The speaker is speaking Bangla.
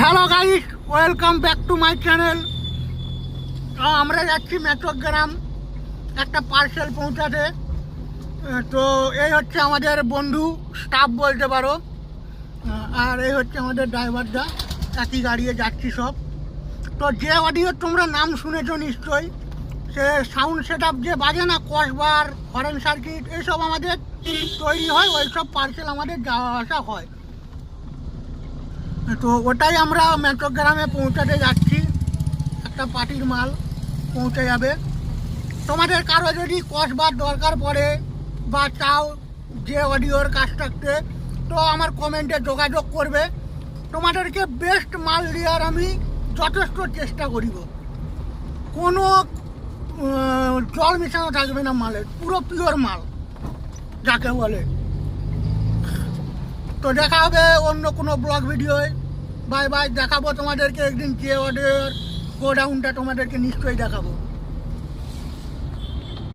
Hello guys, welcome back to my channel. আমরা যাচ্ছি মেচকগ্রাম একটা পার্সেল পৌঁছাতে। তো এই হচ্ছে আমাদের বন্ধু, স্টাফ বলতে পারো। আর এই হচ্ছে আমাদের ড্রাইভারদা, একই গাড়িতে যাচ্ছি সব। তো যে অডিও তোমরা নাম শুনেছো নিশ্চয়ই, সে সাউন্ড সেট আপ যে বাজে না, কসবার, হরেন সার্কিট, এইসব আমাদের তৈরি হয়, ওই সব পার্সেল আমাদের যাওয়া আসা হয়। তো ওটাই আমরা মেচকগ্রামে পৌঁছাতে যাচ্ছি। একটা পার্টির মাল পৌঁছে যাবে। তোমাদের কারো যদি কসবার দরকার পড়ে বা চাও যে অডিওর কাজ থাকতে, তো আমার কমেন্টে যোগাযোগ করবে। তোমাদেরকে বেস্ট মাল দেওয়ার আমি যথেষ্ট চেষ্টা করিব। কোনো জল মেশানো থাকবে না মালের, পুরো পিওর মাল যাকে বলে। তো দেখা হবে অন্য কোনো ব্লগ ভিডিওয়। Bye bye. দেখাবো তোমাদেরকে একদিন যে অডিওর গোডাউনটা তোমাদেরকে নিশ্চয়ই দেখাবো।